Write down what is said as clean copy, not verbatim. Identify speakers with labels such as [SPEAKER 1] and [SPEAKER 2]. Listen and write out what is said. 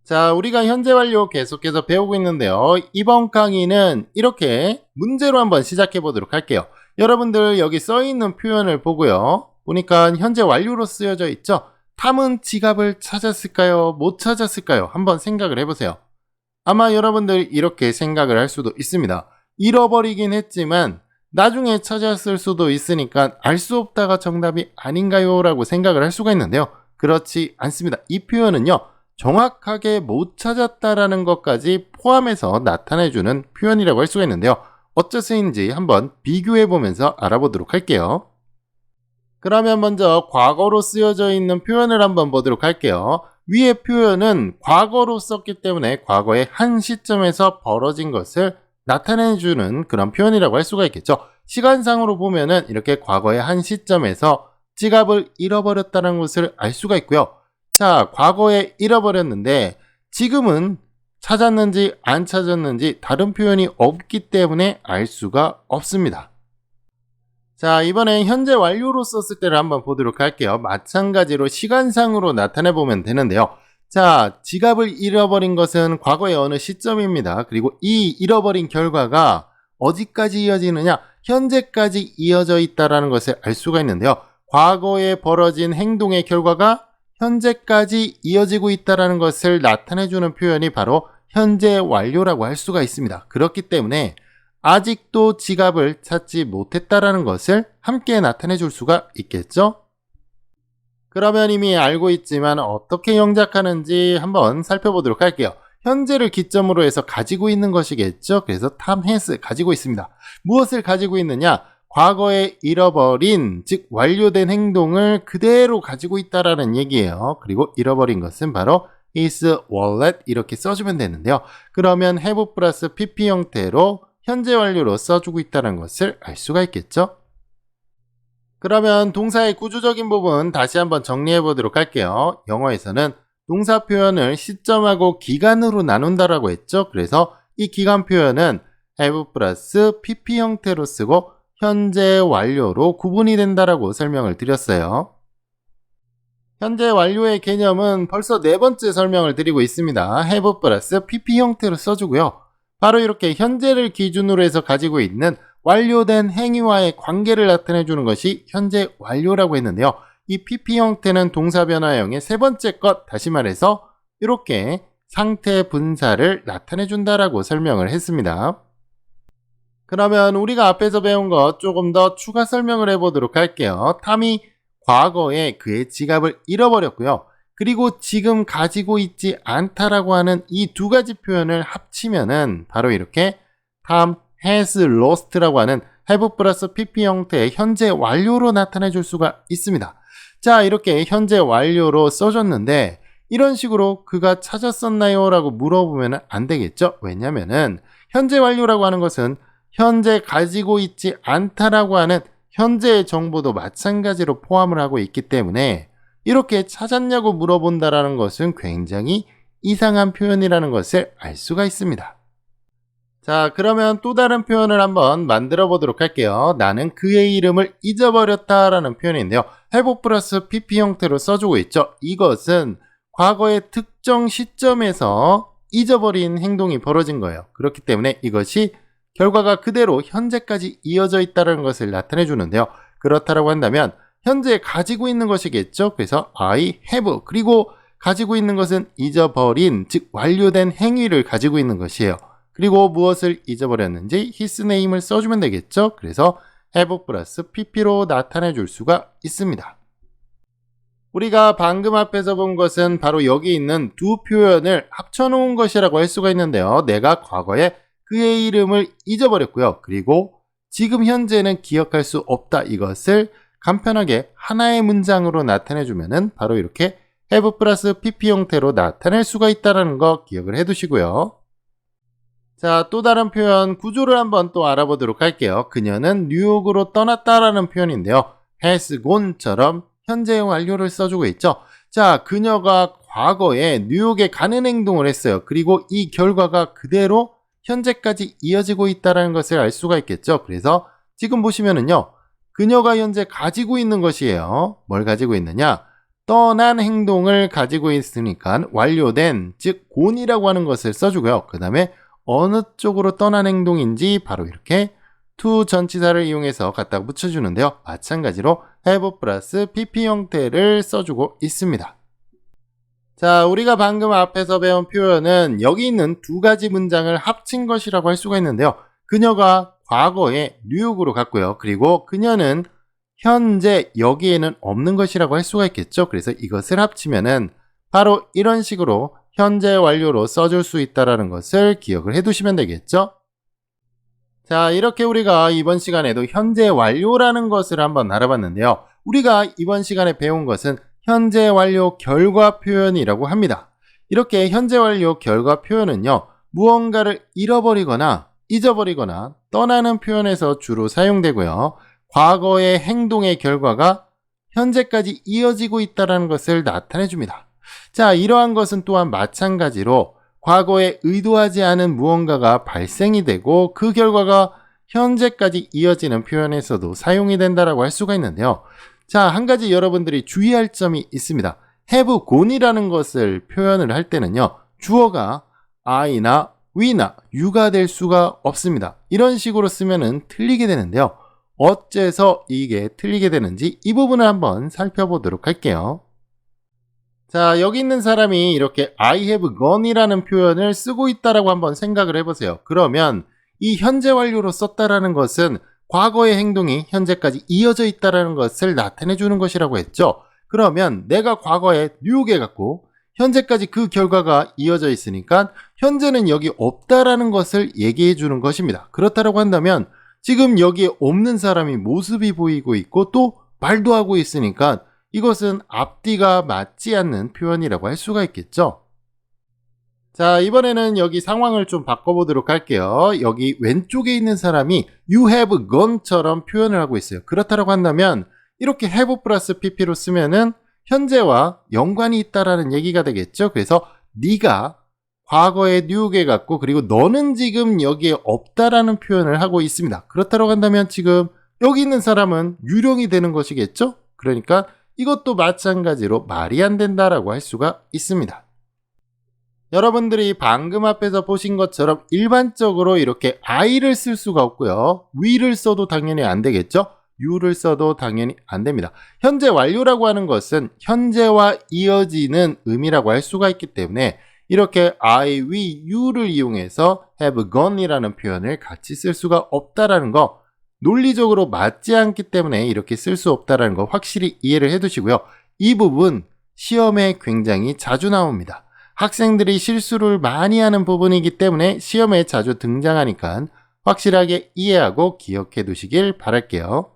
[SPEAKER 1] 자, 우리가 현재 완료 계속해서 배우고 있는데요. 이번 강의는 이렇게 문제로 한번 시작해 보도록 할게요. 여러분들 여기 써 있는 표현을 보고요. 보니까 현재 완료로 쓰여져 있죠. 탐은 지갑을 찾았을까요? 못 찾았을까요? 한번 생각을 해보세요. 아마 여러분들 이렇게 생각을 할 수도 있습니다. 잃어버리긴 했지만 나중에 찾았을 수도 있으니까 알 수 없다가 정답이 아닌가요? 라고 생각을 할 수가 있는데요. 그렇지 않습니다. 이 표현은요. 정확하게 못 찾았다라는 것까지 포함해서 나타내주는 표현이라고 할 수가 있는데요. 어째서인지 한번 비교해 보면서 알아보도록 할게요. 그러면 먼저 과거로 쓰여져 있는 표현을 한번 보도록 할게요. 위의 표현은 과거로 썼기 때문에 과거의 한 시점에서 벌어진 것을 나타내주는 그런 표현이라고 할 수가 있겠죠. 시간상으로 보면은 이렇게 과거의 한 시점에서 지갑을 잃어버렸다는 것을 알 수가 있고요. 자, 과거에 잃어버렸는데 지금은 찾았는지 안 찾았는지 다른 표현이 없기 때문에 알 수가 없습니다. 자, 이번엔 현재 완료로 썼을 때를 한번 보도록 할게요. 마찬가지로 시간상으로 나타내 보면 되는데요. 자, 지갑을 잃어버린 것은 과거의 어느 시점입니다. 그리고 이 잃어버린 결과가 어디까지 이어지느냐? 현재까지 이어져 있다는 것을 알 수가 있는데요. 과거에 벌어진 행동의 결과가 현재까지 이어지고 있다는 것을 나타내주는 표현이 바로 현재 완료라고 할 수가 있습니다. 그렇기 때문에 아직도 지갑을 찾지 못했다는 것을 함께 나타내 줄 수가 있겠죠? 그러면 이미 알고 있지만 어떻게 영작하는지 한번 살펴보도록 할게요. 현재를 기점으로 해서 가지고 있는 것이겠죠? 그래서 탐 has 가지고 있습니다. 무엇을 가지고 있느냐? 과거에 잃어버린, 즉 완료된 행동을 그대로 가지고 있다라는 얘기예요. 그리고 잃어버린 것은 바로 his wallet 이렇게 써주면 되는데요. 그러면 have 플러스 pp 형태로 현재 완료로 써주고 있다는 것을 알 수가 있겠죠. 그러면 동사의 구조적인 부분 다시 한번 정리해 보도록 할게요. 영어에서는 동사 표현을 시점하고 기간으로 나눈다라고 했죠. 그래서 이 기간 표현은 have 플러스 pp 형태로 쓰고 현재 완료로 구분이 된다라고 설명을 드렸어요. 현재 완료의 개념은 벌써 네 번째 설명을 드리고 있습니다. have 플러스 pp 형태로 써주고요. 바로 이렇게 현재를 기준으로 해서 가지고 있는 완료된 행위와의 관계를 나타내 주는 것이 현재 완료라고 했는데요. 이 pp 형태는 동사 변화형의 세 번째 것, 다시 말해서 이렇게 상태 분사를 나타내 준다라고 설명을 했습니다. 그러면 우리가 앞에서 배운 것 조금 더 추가 설명을 해보도록 할게요. 탐이 과거에 그의 지갑을 잃어버렸고요. 그리고 지금 가지고 있지 않다라고 하는 이 두 가지 표현을 합치면은 바로 이렇게 탐 has lost라고 하는 have 플러스 pp 형태의 현재 완료로 나타내 줄 수가 있습니다. 자, 이렇게 현재 완료로 써줬는데 이런 식으로 그가 찾았었나요? 라고 물어보면 안 되겠죠? 왜냐면은 현재 완료라고 하는 것은 현재 가지고 있지 않다라고 하는 현재의 정보도 마찬가지로 포함을 하고 있기 때문에 이렇게 찾았냐고 물어본다라는 것은 굉장히 이상한 표현이라는 것을 알 수가 있습니다. 자, 그러면 또 다른 표현을 한번 만들어 보도록 할게요. 나는 그의 이름을 잊어버렸다라는 표현인데요. have 플러스 pp 형태로 써주고 있죠. 이것은 과거의 특정 시점에서 잊어버린 행동이 벌어진 거예요. 그렇기 때문에 이것이 결과가 그대로 현재까지 이어져 있다는 것을 나타내 주는데요. 그렇다고 한다면 현재 가지고 있는 것이겠죠. 그래서 I have 그리고 가지고 있는 것은 잊어버린, 즉 완료된 행위를 가지고 있는 것이에요. 그리고 무엇을 잊어버렸는지 his name을 써주면 되겠죠. 그래서 have 플러스 pp로 나타내 줄 수가 있습니다. 우리가 방금 앞에서 본 것은 바로 여기 있는 두 표현을 합쳐놓은 것이라고 할 수가 있는데요. 내가 과거에 그의 이름을 잊어버렸고요. 그리고 지금 현재는 기억할 수 없다. 이것을 간편하게 하나의 문장으로 나타내주면은 바로 이렇게 have 플러스 pp 형태로 나타낼 수가 있다는 거 기억을 해두시고요. 자, 또 다른 표현 구조를 한번 또 알아보도록 할게요. 그녀는 뉴욕으로 떠났다라는 표현인데요. has gone처럼 현재 완료를 써주고 있죠. 자, 그녀가 과거에 뉴욕에 가는 행동을 했어요. 그리고 이 결과가 그대로 현재까지 이어지고 있다는 것을 알 수가 있겠죠. 그래서 지금 보시면은요. 그녀가 현재 가지고 있는 것이에요. 뭘 가지고 있느냐? 떠난 행동을 가지고 있으니까 완료된, 즉 gone이라고 하는 것을 써주고요. 그 다음에 어느 쪽으로 떠난 행동인지 바로 이렇게 to 전치사를 이용해서 갖다가 붙여주는데요. 마찬가지로 have 플러스 pp 형태를 써주고 있습니다. 자, 우리가 방금 앞에서 배운 표현은 여기 있는 두 가지 문장을 합친 것이라고 할 수가 있는데요. 그녀가 과거에 뉴욕으로 갔고요. 그리고 그녀는 현재 여기에는 없는 것이라고 할 수가 있겠죠. 그래서 이것을 합치면은 바로 이런 식으로 현재 완료로 써줄 수 있다는 것을 기억을 해두시면 되겠죠. 자, 이렇게 우리가 이번 시간에도 현재 완료라는 것을 한번 알아봤는데요. 우리가 이번 시간에 배운 것은 현재 완료 결과 표현이라고 합니다. 이렇게 현재 완료 결과 표현은요, 무언가를 잃어버리거나 잊어버리거나 떠나는 표현에서 주로 사용되고요. 과거의 행동의 결과가 현재까지 이어지고 있다는 것을 나타내 줍니다. 자, 이러한 것은 또한 마찬가지로 과거에 의도하지 않은 무언가가 발생이 되고 그 결과가 현재까지 이어지는 표현에서도 사용이 된다고 할 수가 있는데요. 자, 한 가지 여러분들이 주의할 점이 있습니다. have gone이라는 것을 표현을 할 때는요, 주어가 I나 we나 you가 될 수가 없습니다. 이런 식으로 쓰면은 틀리게 되는데요. 어째서 이게 틀리게 되는지 이 부분을 한번 살펴보도록 할게요. 자, 여기 있는 사람이 이렇게 I have gone이라는 표현을 쓰고 있다라고 한번 생각을 해보세요. 그러면 이 현재 완료로 썼다라는 것은 과거의 행동이 현재까지 이어져 있다라는 것을 나타내 주는 것이라고 했죠. 그러면 내가 과거에 뉴욕에 갔고 현재까지 그 결과가 이어져 있으니까 현재는 여기 없다라는 것을 얘기해 주는 것입니다. 그렇다고 한다면 지금 여기에 없는 사람이 모습이 보이고 있고 또 말도 하고 있으니까 이것은 앞뒤가 맞지 않는 표현이라고 할 수가 있겠죠. 자, 이번에는 여기 상황을 좀 바꿔보도록 할게요. 여기 왼쪽에 있는 사람이 you have gone처럼 표현을 하고 있어요. 그렇다고 한다면 이렇게 have 플러스 pp로 쓰면은 현재와 연관이 있다라는 얘기가 되겠죠. 그래서 네가 과거에 뉴욕에 갔고 그리고 너는 지금 여기에 없다라는 표현을 하고 있습니다. 그렇다고 한다면 지금 여기 있는 사람은 유령이 되는 것이겠죠. 그러니까 이것도 마찬가지로 말이 안 된다라고 할 수가 있습니다. 여러분들이 방금 앞에서 보신 것처럼 일반적으로 이렇게 I를 쓸 수가 없고요. we를 써도 당연히 안 되겠죠. you를 써도 당연히 안 됩니다. 현재 완료라고 하는 것은 현재와 이어지는 의미라고 할 수가 있기 때문에 이렇게 I, we, you를 이용해서 have gone이라는 표현을 같이 쓸 수가 없다라는 거, 논리적으로 맞지 않기 때문에 이렇게 쓸 수 없다라는 거 확실히 이해를 해 두시고요. 이 부분 시험에 굉장히 자주 나옵니다. 학생들이 실수를 많이 하는 부분이기 때문에 시험에 자주 등장하니까 확실하게 이해하고 기억해 두시길 바랄게요.